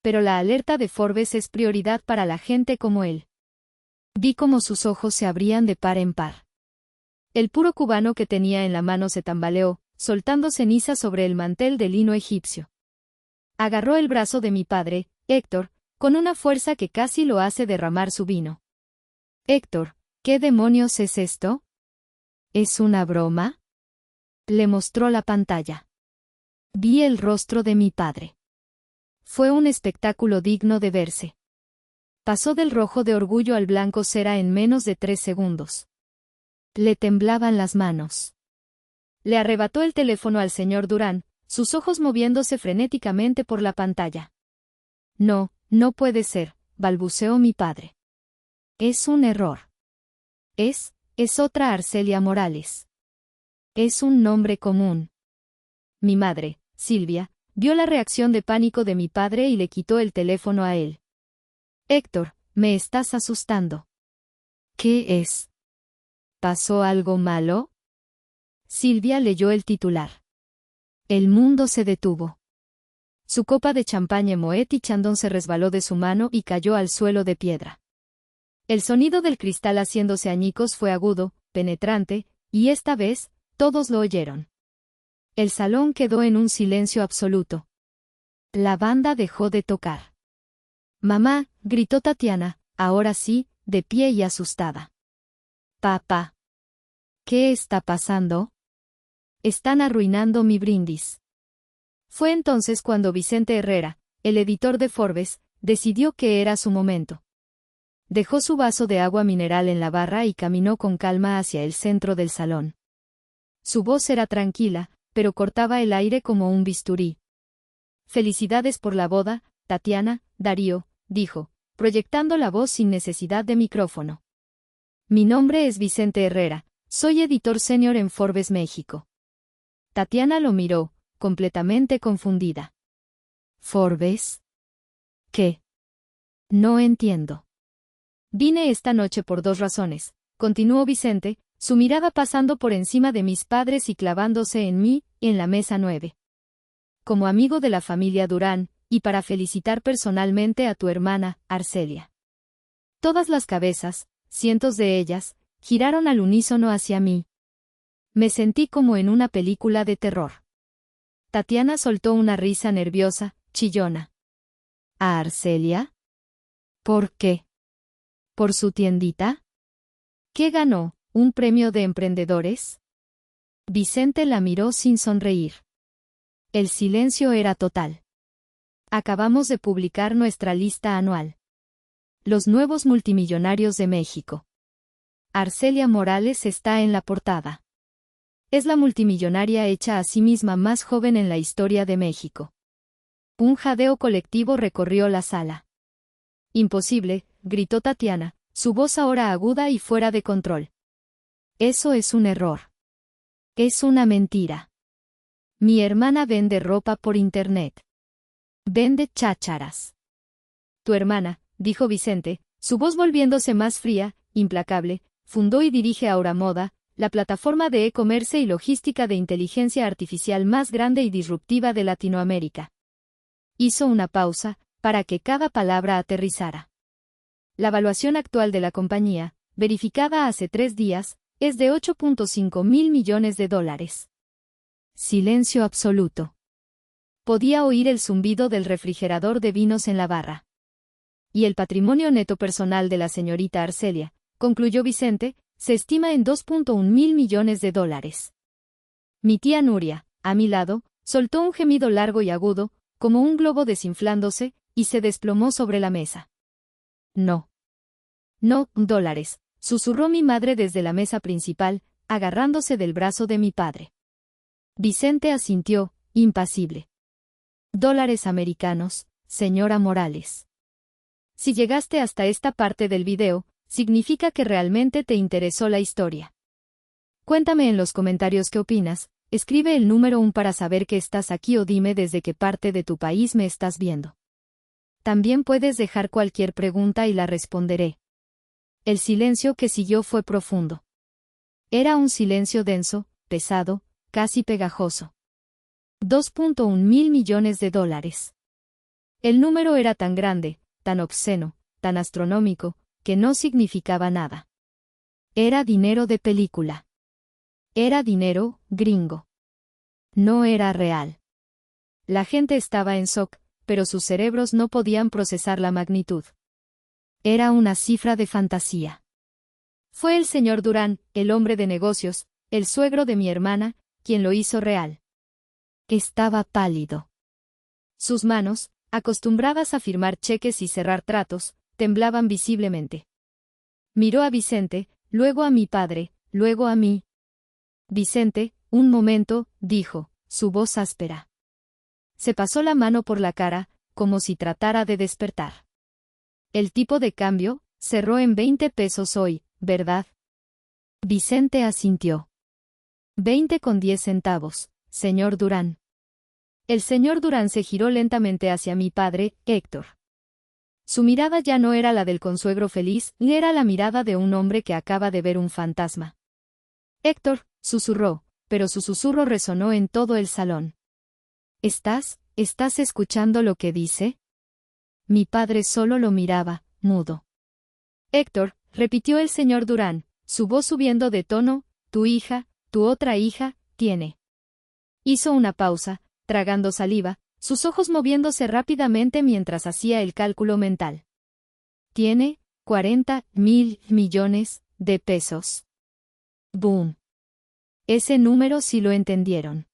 Pero la alerta de Forbes es prioridad para la gente como él. Vi cómo sus ojos se abrían de par en par. El puro cubano que tenía en la mano se tambaleó, soltando ceniza sobre el mantel de lino egipcio. Agarró el brazo de mi padre, Héctor, con una fuerza que casi lo hace derramar su vino. Héctor, ¿qué demonios es esto? ¿Es una broma? Le mostró la pantalla. Vi el rostro de mi padre. Fue un espectáculo digno de verse. Pasó del rojo de orgullo al blanco cera en menos de 3 segundos. Le temblaban las manos. Le arrebató el teléfono al señor Durán, sus ojos moviéndose frenéticamente por la pantalla. No puede ser, balbuceó mi padre. Es un error. Es otra Arcelia Morales. Es un nombre común. Mi madre, Silvia, vio la reacción de pánico de mi padre y le quitó el teléfono a él. Héctor, me estás asustando. ¿Qué es? ¿Pasó algo malo? Silvia leyó el titular. El mundo se detuvo. Su copa de champagne Moet y Chandon se resbaló de su mano y cayó al suelo de piedra. El sonido del cristal haciéndose añicos fue agudo, penetrante, y esta vez, todos lo oyeron. El salón quedó en un silencio absoluto. La banda dejó de tocar. «Mamá», gritó Tatiana, ahora sí, de pie y asustada. «Papá. ¿Qué está pasando? Están arruinando mi brindis». Fue entonces cuando Vicente Herrera, el editor de Forbes, decidió que era su momento. Dejó su vaso de agua mineral en la barra y caminó con calma hacia el centro del salón. Su voz era tranquila, pero cortaba el aire como un bisturí. «Felicidades por la boda, Tatiana, Darío», dijo, proyectando la voz sin necesidad de micrófono. «Mi nombre es Vicente Herrera, soy editor senior en Forbes México». Tatiana lo miró, completamente confundida. «¿Forbes? ¿Qué? No entiendo». «Vine esta noche por 2 razones», continuó Vicente, su mirada pasando por encima de mis padres y clavándose en mí, en la mesa 9. «Como amigo de la familia Durán, y para felicitar personalmente a tu hermana, Arcelia». Todas las cabezas, cientos de ellas, giraron al unísono hacia mí. Me sentí como en una película de terror. Tatiana soltó una risa nerviosa, chillona. «¿A Arcelia? ¿Por qué? ¿Por su tiendita? ¿Qué ganó? ¿Un premio de emprendedores?». Vicente la miró sin sonreír. El silencio era total. Acabamos de publicar nuestra lista anual. Los nuevos multimillonarios de México. Arcelia Morales está en la portada. Es la multimillonaria hecha a sí misma más joven en la historia de México. Un jadeo colectivo recorrió la sala. «Imposible», gritó Tatiana, su voz ahora aguda y fuera de control. «Eso es un error. Es una mentira. Mi hermana vende ropa por internet. Vende chácharas». «Tu hermana», dijo Vicente, su voz volviéndose más fría, implacable, fundó y dirige Aura Moda, la plataforma de e-commerce y logística de inteligencia artificial más grande y disruptiva de Latinoamérica. Hizo una pausa, para que cada palabra aterrizara. La evaluación actual de la compañía, verificada hace 3 días, es de $8.5 mil millones. Silencio absoluto. Podía oír el zumbido del refrigerador de vinos en la barra. «Y el patrimonio neto personal de la señorita Arcelia», concluyó Vicente, «se estima en $2.1 mil millones». Mi tía Nuria, a mi lado, soltó un gemido largo y agudo, como un globo desinflándose, y se desplomó sobre la mesa. «No. No, $, susurró mi madre desde la mesa principal, agarrándose del brazo de mi padre. Vicente asintió, impasible. «Dólares americanos, señora Morales». Si llegaste hasta esta parte del video, significa que realmente te interesó la historia. Cuéntame en los comentarios qué opinas, escribe el número 1 para saber que estás aquí o dime desde qué parte de tu país me estás viendo. También puedes dejar cualquier pregunta y la responderé. El silencio que siguió fue profundo. Era un silencio denso, pesado, casi pegajoso. $2.1 mil millones. El número era tan grande, tan obsceno, tan astronómico, que no significaba nada. Era dinero de película. Era dinero gringo. No era real. La gente estaba en shock, pero sus cerebros no podían procesar la magnitud. Era una cifra de fantasía. Fue el señor Durán, el hombre de negocios, el suegro de mi hermana, quien lo hizo real. Estaba pálido. Sus manos, acostumbradas a firmar cheques y cerrar tratos, temblaban visiblemente. Miró a Vicente, luego a mi padre, luego a mí. «Vicente, un momento», dijo, su voz áspera. Se pasó la mano por la cara, como si tratara de despertar. «El tipo de cambio cerró en 20 pesos hoy, ¿verdad?». Vicente asintió. 20,10 centavos, señor Durán». El señor Durán se giró lentamente hacia mi padre, Héctor. Su mirada ya no era la del consuegro feliz, ni era la mirada de un hombre que acaba de ver un fantasma. «Héctor», susurró, pero su susurro resonó en todo el salón. ¿Estás escuchando lo que dice?» Mi padre solo lo miraba, mudo. Héctor, repitió el señor Durán, su voz subiendo de tono, tu hija, tu otra hija, tiene. Hizo una pausa, tragando saliva, sus ojos moviéndose rápidamente mientras hacía el cálculo mental. Tiene 40.000 millones de pesos. Boom. Ese número sí lo entendieron.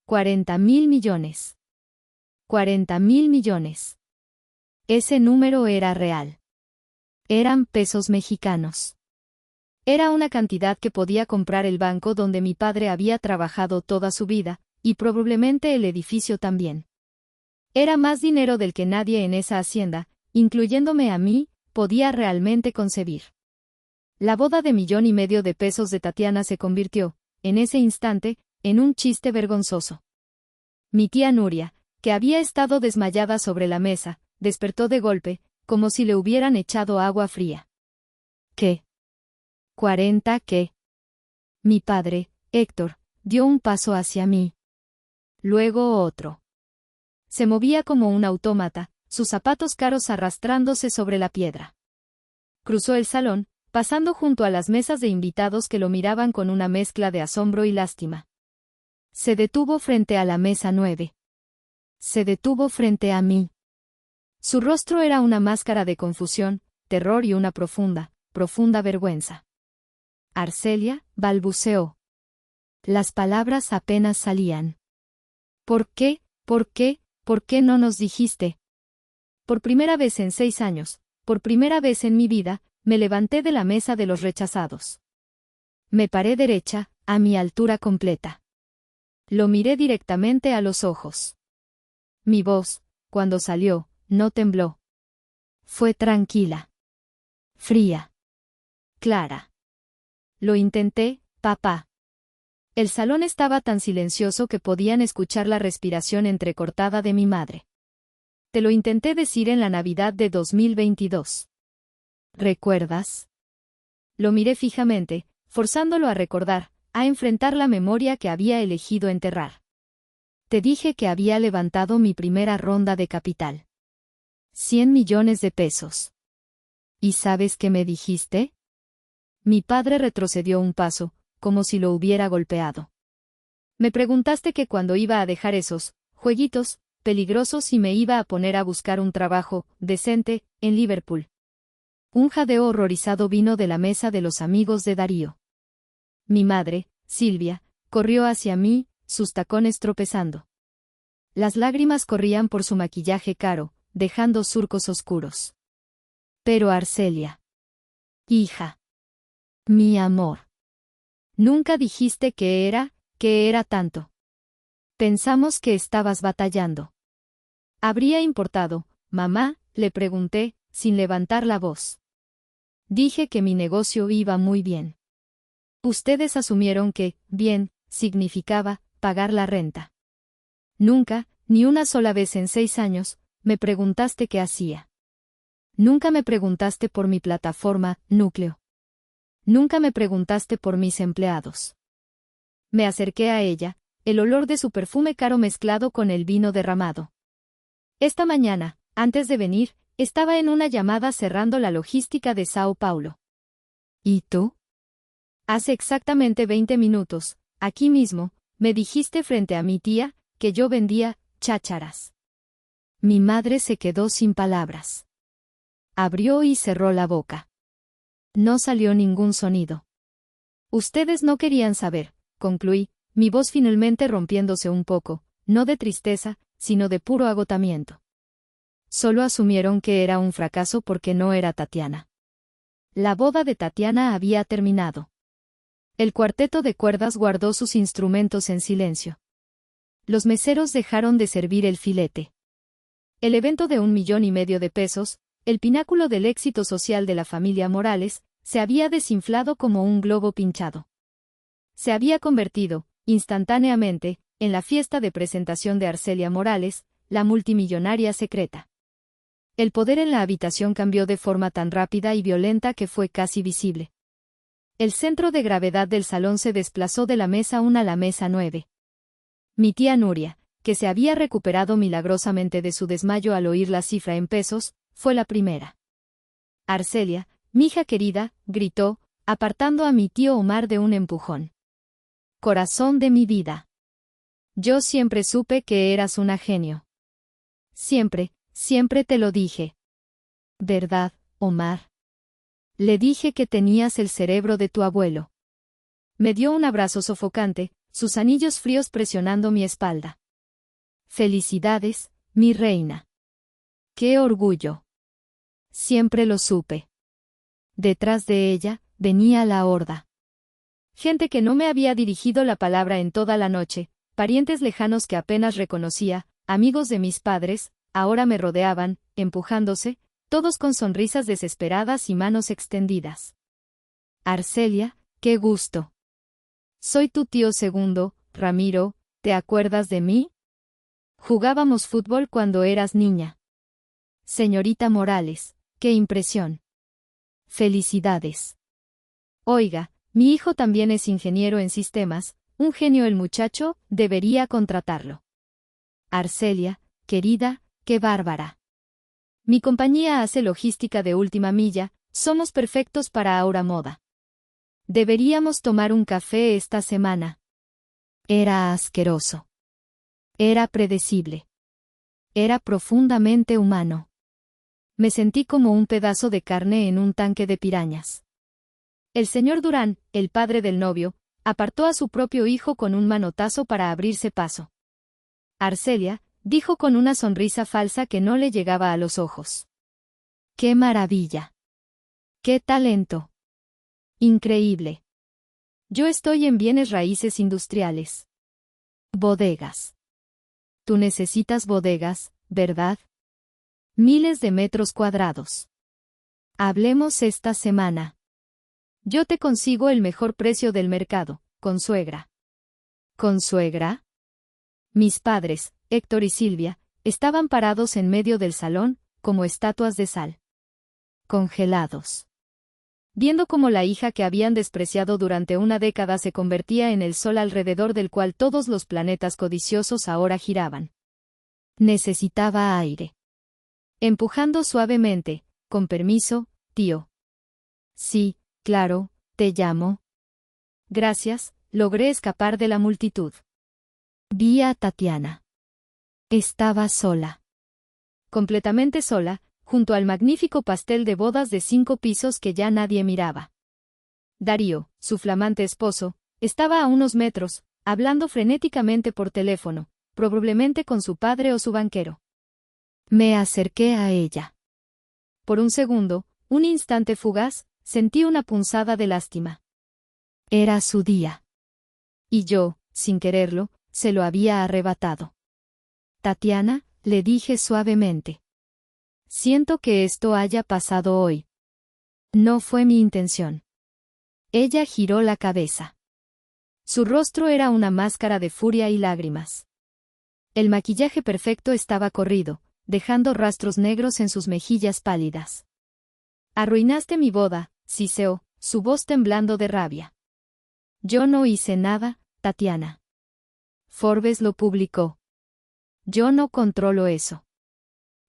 40.000 millones. 40.000 millones. Ese número era real. Eran pesos mexicanos. Era una cantidad que podía comprar el banco donde mi padre había trabajado toda su vida, y probablemente el edificio también. Era más dinero del que nadie en esa hacienda, incluyéndome a mí, podía realmente concebir. La boda de 1,5 millones de pesos de Tatiana se convirtió, en ese instante, en un chiste vergonzoso. Mi tía Nuria, que había estado desmayada sobre la mesa, despertó de golpe, como si le hubieran echado agua fría. ¿Qué? ¿40 qué? Mi padre, Héctor, dio un paso hacia mí. Luego otro. Se movía como un autómata, sus zapatos caros arrastrándose sobre la piedra. Cruzó el salón, pasando junto a las mesas de invitados que lo miraban con una mezcla de asombro y lástima. Se detuvo frente a la mesa 9. Se detuvo frente a mí. Su rostro era una máscara de confusión, terror y una profunda, profunda vergüenza. Arcelia, balbuceó. Las palabras apenas salían. ¿Por qué? ¿Por qué? ¿Por qué no nos dijiste? Por primera vez en 6 años, por primera vez en mi vida, me levanté de la mesa de los rechazados. Me paré derecha, a mi altura completa. Lo miré directamente a los ojos. Mi voz, cuando salió, no tembló. Fue tranquila. Fría. Clara. Lo intenté, papá. El salón estaba tan silencioso que podían escuchar la respiración entrecortada de mi madre. Te lo intenté decir en la Navidad de 2022. ¿Recuerdas? Lo miré fijamente, forzándolo a recordar, a enfrentar la memoria que había elegido enterrar. Te dije que había levantado mi primera ronda de capital. 100 millones de pesos. ¿Y sabes qué me dijiste? Mi padre retrocedió un paso, como si lo hubiera golpeado. Me preguntaste que cuando iba a dejar esos jueguitos peligrosos y me iba a poner a buscar un trabajo decente en Liverpool. Un jadeo horrorizado vino de la mesa de los amigos de Darío. Mi madre, Silvia, corrió hacia mí, sus tacones tropezando. Las lágrimas corrían por su maquillaje caro, dejando surcos oscuros. Pero Arcelia. Hija. Mi amor. Nunca dijiste que era tanto. Pensamos que estabas batallando. ¿Habría importado, mamá?, le pregunté, sin levantar la voz. Dije que mi negocio iba muy bien. Ustedes asumieron que, bien, significaba, pagar la renta. Nunca, ni una sola vez en 6 años, me preguntaste qué hacía. Nunca me preguntaste por mi plataforma, núcleo. Nunca me preguntaste por mis empleados. Me acerqué a ella, el olor de su perfume caro mezclado con el vino derramado. Esta mañana, antes de venir, estaba en una llamada cerrando la logística de Sao Paulo. ¿Y tú? Hace exactamente 20 minutos, aquí mismo, me dijiste frente a mi tía, que yo vendía chácharas. Mi madre se quedó sin palabras. Abrió y cerró la boca. No salió ningún sonido. Ustedes no querían saber, concluí, mi voz finalmente rompiéndose un poco, no de tristeza, sino de puro agotamiento. Solo asumieron que era un fracaso porque no era Tatiana. La boda de Tatiana había terminado. El cuarteto de cuerdas guardó sus instrumentos en silencio. Los meseros dejaron de servir el filete. El evento de 1,5 millones de pesos, el pináculo del éxito social de la familia Morales, se había desinflado como un globo pinchado. Se había convertido, instantáneamente, en la fiesta de presentación de Arcelia Morales, la multimillonaria secreta. El poder en la habitación cambió de forma tan rápida y violenta que fue casi visible. El centro de gravedad del salón se desplazó de la mesa 1 a la mesa 9. Mi tía Nuria, que se había recuperado milagrosamente de su desmayo al oír la cifra en pesos, fue la primera. Arcelia, mija querida, gritó, apartando a mi tío Omar de un empujón. Corazón de mi vida. Yo siempre supe que eras una genio. Siempre, siempre te lo dije. ¿Verdad, Omar? Le dije que tenías el cerebro de tu abuelo. Me dio un abrazo sofocante, sus anillos fríos presionando mi espalda. Felicidades, mi reina. ¡Qué orgullo! Siempre lo supe. Detrás de ella, venía la horda. Gente que no me había dirigido la palabra en toda la noche, parientes lejanos que apenas reconocía, amigos de mis padres, ahora me rodeaban, empujándose, todos con sonrisas desesperadas y manos extendidas. Arcelia, qué gusto. Soy tu tío segundo, Ramiro, ¿te acuerdas de mí? Jugábamos fútbol cuando eras niña. Señorita Morales, qué impresión. Felicidades. Oiga, mi hijo también es ingeniero en sistemas, un genio el muchacho, debería contratarlo. Arcelia, querida, qué bárbara. Mi compañía hace logística de última milla, somos perfectos para Aura Moda. Deberíamos tomar un café esta semana. Era asqueroso. Era predecible. Era profundamente humano. Me sentí como un pedazo de carne en un tanque de pirañas. El señor Durán, el padre del novio, apartó a su propio hijo con un manotazo para abrirse paso. Arcelia, dijo con una sonrisa falsa que no le llegaba a los ojos. ¡Qué maravilla! ¡Qué talento! Increíble. Yo estoy en bienes raíces industriales. Bodegas. Tú necesitas bodegas, ¿verdad? Miles de metros cuadrados. Hablemos esta semana. Yo te consigo el mejor precio del mercado, consuegra. ¿Consuegra? Mis padres, Héctor y Silvia, estaban parados en medio del salón, como estatuas de sal. Congelados. Viendo cómo la hija que habían despreciado durante una década se convertía en el sol alrededor del cual todos los planetas codiciosos ahora giraban. Necesitaba aire. Empujando suavemente, con permiso, tío. Sí, claro, te llamo. Gracias, logré escapar de la multitud. Vi a Tatiana. Estaba sola. Completamente sola, junto al magnífico pastel de bodas de 5 pisos que ya nadie miraba. Darío, su flamante esposo, estaba a unos metros, hablando frenéticamente por teléfono, probablemente con su padre o su banquero. Me acerqué a ella. Por un segundo, un instante fugaz, sentí una punzada de lástima. Era su día. Y yo, sin quererlo, se lo había arrebatado. Tatiana, le dije suavemente. Siento que esto haya pasado hoy. No fue mi intención. Ella giró la cabeza. Su rostro era una máscara de furia y lágrimas. El maquillaje perfecto estaba corrido, dejando rastros negros en sus mejillas pálidas. Arruinaste mi boda, siseó, su voz temblando de rabia. Yo no hice nada, Tatiana. Forbes lo publicó. Yo no controlo eso.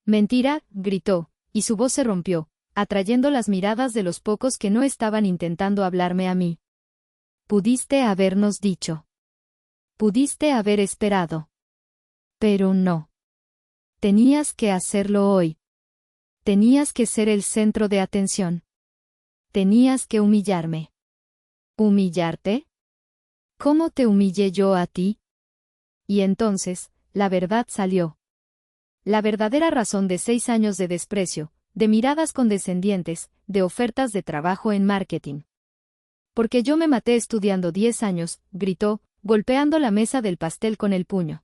Mentira, gritó, y su voz se rompió, atrayendo las miradas de los pocos que no estaban intentando hablarme a mí. Pudiste habernos dicho. Pudiste haber esperado. Pero no. Tenías que hacerlo hoy. Tenías que ser el centro de atención. Tenías que humillarme. ¿Humillarte? ¿Cómo te humillé yo a ti? Y entonces, la verdad salió. La verdadera razón de 6 años de desprecio, de miradas condescendientes, de ofertas de trabajo en marketing. Porque yo me maté estudiando 10 años, gritó, golpeando la mesa del pastel con el puño.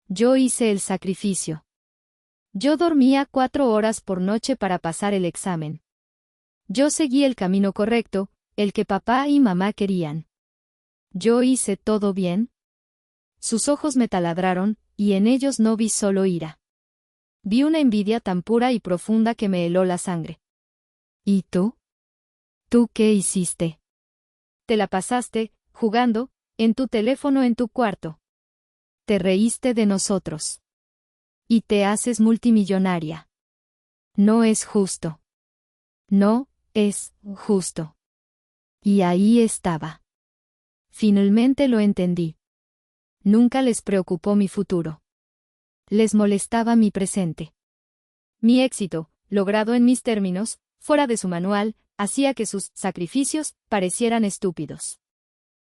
Yo hice el sacrificio. Yo dormía 4 horas por noche para pasar el examen. Yo seguí el camino correcto, el que papá y mamá querían. ¿Yo hice todo bien? Sus ojos me taladraron, y en ellos no vi solo ira. Vi una envidia tan pura y profunda que me heló la sangre. ¿Y tú? ¿Tú qué hiciste? Te la pasaste, jugando, en tu teléfono en tu cuarto. Te reíste de nosotros. Y te haces multimillonaria. No es justo. No, es justo. Y ahí estaba. Finalmente lo entendí. Nunca les preocupó mi futuro. Les molestaba mi presente. Mi éxito, logrado en mis términos, fuera de su manual, hacía que sus sacrificios parecieran estúpidos.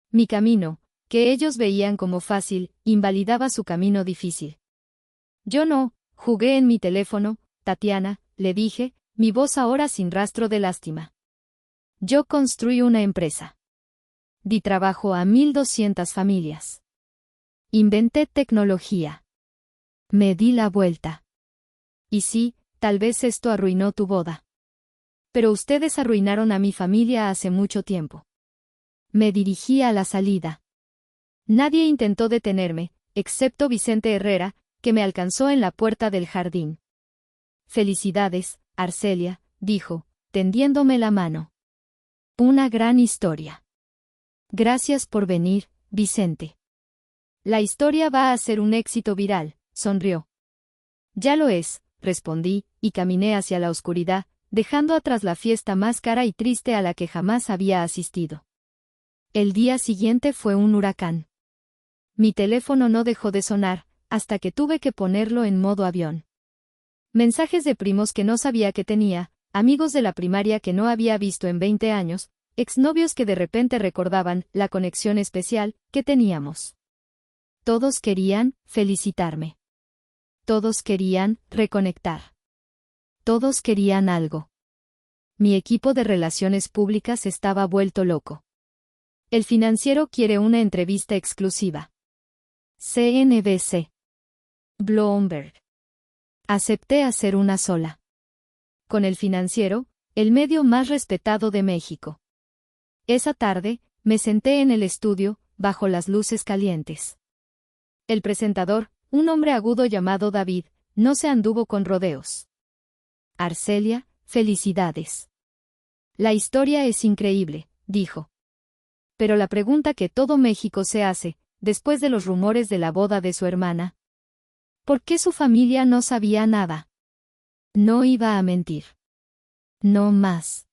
Mi camino, que ellos veían como fácil, invalidaba su camino difícil. Yo no, jugué en mi teléfono, Tatiana, le dije, mi voz ahora sin rastro de lástima. Yo construí una empresa. Di trabajo a 1.200 familias. Inventé tecnología. Me di la vuelta. Y sí, tal vez esto arruinó tu boda. Pero ustedes arruinaron a mi familia hace mucho tiempo. Me dirigí a la salida. Nadie intentó detenerme, excepto Vicente Herrera, que me alcanzó en la puerta del jardín. Felicidades, Arcelia, dijo, tendiéndome la mano. Una gran historia. Gracias por venir, Vicente. La historia va a ser un éxito viral, sonrió. Ya lo es, respondí, y caminé hacia la oscuridad, dejando atrás la fiesta más cara y triste a la que jamás había asistido. El día siguiente fue un huracán. Mi teléfono no dejó de sonar, hasta que tuve que ponerlo en modo avión. Mensajes de primos que no sabía que tenía, amigos de la primaria que no había visto en 20 años, exnovios que de repente recordaban la conexión especial que teníamos. Todos querían felicitarme. Todos querían reconectar. Todos querían algo. Mi equipo de relaciones públicas estaba vuelto loco. El financiero quiere una entrevista exclusiva. CNBC. Bloomberg. Acepté hacer una sola. Con el financiero, el medio más respetado de México. Esa tarde, me senté en el estudio, bajo las luces calientes. El presentador, un hombre agudo llamado David, no se anduvo con rodeos. Arcelia, felicidades. La historia es increíble, dijo. Pero la pregunta que todo México se hace, después de los rumores de la boda de su hermana. ¿Por qué su familia no sabía nada? No iba a mentir. No más.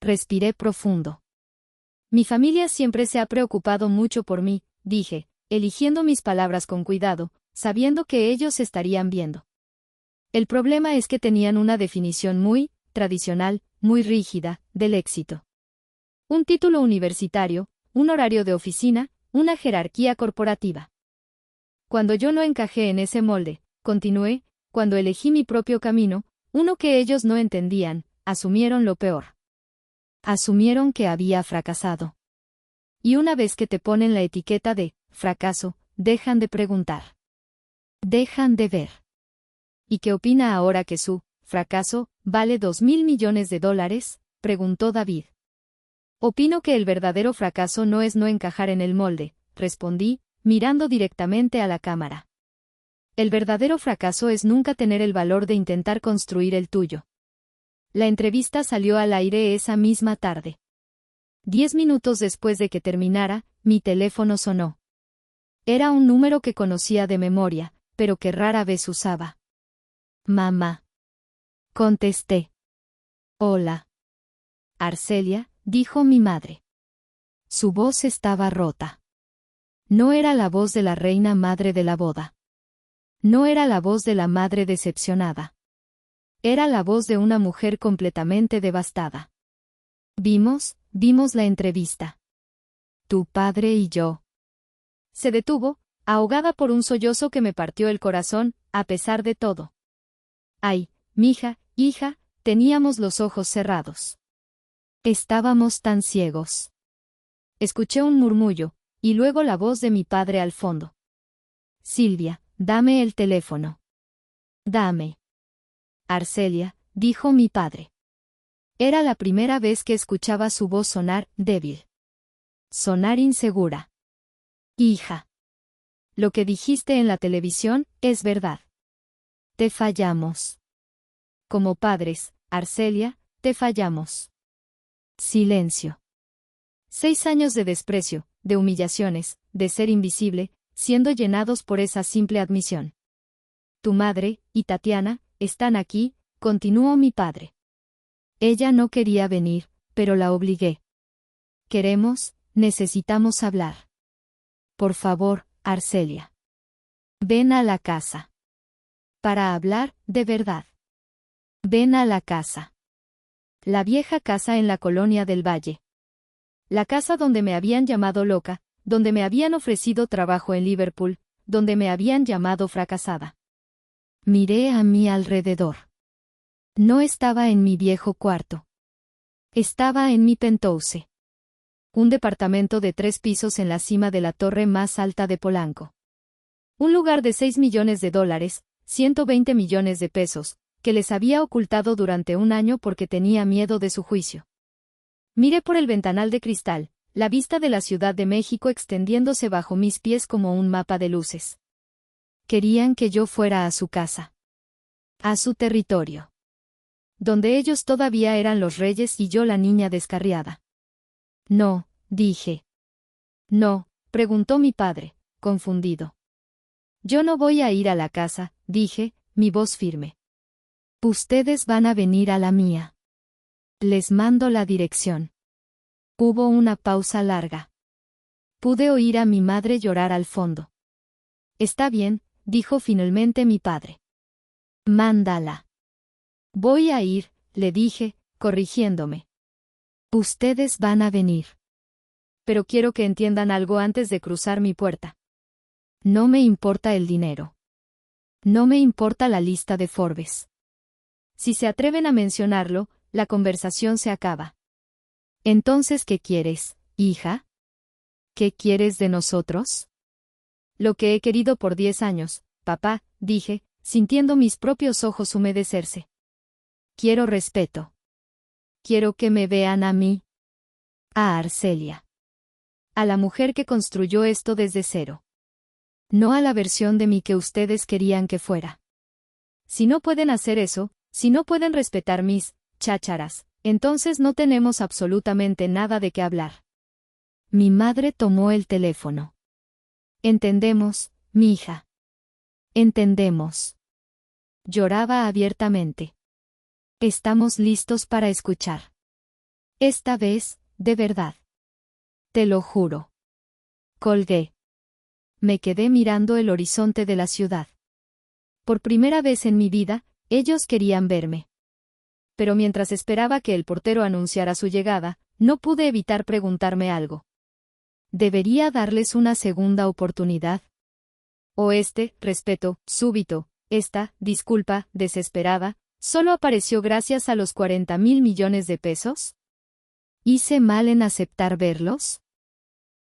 Respiré profundo. Mi familia siempre se ha preocupado mucho por mí, dije, eligiendo mis palabras con cuidado, sabiendo que ellos estarían viendo. El problema es que tenían una definición muy tradicional, muy rígida, del éxito. Un título universitario, un horario de oficina, una jerarquía corporativa. Cuando yo no encajé en ese molde, continué, cuando elegí mi propio camino, uno que ellos no entendían, asumieron lo peor. Asumieron que había fracasado. Y una vez que te ponen la etiqueta de fracaso, dejan de preguntar. Dejan de ver. ¿Y qué opina ahora que su fracaso vale $2.000 millones? Preguntó David. Opino que el verdadero fracaso no es no encajar en el molde, respondí, mirando directamente a la cámara. El verdadero fracaso es nunca tener el valor de intentar construir el tuyo. La entrevista salió al aire esa misma tarde. 10 minutos después de que terminara, mi teléfono sonó. Era un número que conocía de memoria, pero que rara vez usaba. Mamá. Contesté. Hola. Arcelia, dijo mi madre. Su voz estaba rota. No era la voz de la reina madre de la boda. No era la voz de la madre decepcionada. Era la voz de una mujer completamente devastada. Vimos la entrevista. Tu padre y yo. Se detuvo, ahogada por un sollozo que me partió el corazón, a pesar de todo. Ay, mija, hija, teníamos los ojos cerrados. Estábamos tan ciegos. Escuché un murmullo, y luego la voz de mi padre al fondo. Silvia, dame el teléfono. Dame. Arcelia, dijo mi padre. Era la primera vez que escuchaba su voz sonar débil. Sonar insegura. Hija. Lo que dijiste en la televisión es verdad. Te fallamos. Como padres, Arcelia, te fallamos. Silencio. 6 años de desprecio, de humillaciones, de ser invisible, siendo llenados por esa simple admisión. Tu madre y Tatiana están aquí, continuó mi padre. Ella no quería venir, pero la obligué. Necesitamos hablar. Por favor, Arcelia. Ven a la casa. Para hablar, de verdad. Ven a la casa. La vieja casa en la colonia del Valle. La casa donde me habían llamado loca, donde me habían ofrecido trabajo en Liverpool, donde me habían llamado fracasada. Miré a mi alrededor. No estaba en mi viejo cuarto. Estaba en mi penthouse. Un departamento de 3 pisos en la cima de la torre más alta de Polanco. Un lugar de $6 millones, 120 millones de pesos, que les había ocultado durante un año porque tenía miedo de su juicio. Miré por el ventanal de cristal, la vista de la Ciudad de México extendiéndose bajo mis pies como un mapa de luces. Querían que yo fuera a su casa. A su territorio. Donde ellos todavía eran los reyes y yo la niña descarriada. No, dije. No, preguntó mi padre, confundido. Yo no voy a ir a la casa, dije, mi voz firme. Ustedes van a venir a la mía. Les mando la dirección. Hubo una pausa larga. Pude oír a mi madre llorar al fondo. Está bien, dijo finalmente mi padre. Mándala. Voy a ir, le dije, corrigiéndome. Ustedes van a venir. Pero quiero que entiendan algo antes de cruzar mi puerta. No me importa el dinero. No me importa la lista de Forbes. Si se atreven a mencionarlo, la conversación se acaba. Entonces, ¿qué quieres, hija? ¿Qué quieres de nosotros? Lo que he querido por 10 años, papá, dije, sintiendo mis propios ojos humedecerse. Quiero respeto. Quiero que me vean a mí. A Arcelia. A la mujer que construyó esto desde cero. No a la versión de mí que ustedes querían que fuera. Si no pueden hacer eso, si no pueden respetar mis chácharas, entonces no tenemos absolutamente nada de qué hablar. Mi madre tomó el teléfono. Entendemos, mi hija. Entendemos. Lloraba abiertamente. Estamos listos para escuchar. Esta vez, de verdad. Te lo juro. Colgué. Me quedé mirando el horizonte de la ciudad. Por primera vez en mi vida, ellos querían verme. Pero mientras esperaba que el portero anunciara su llegada, no pude evitar preguntarme algo. ¿Debería darles una segunda oportunidad? ¿O respeto, súbito, esta, disculpa, desesperada, solo apareció gracias a los 40.000 millones de pesos? ¿Hice mal en aceptar verlos?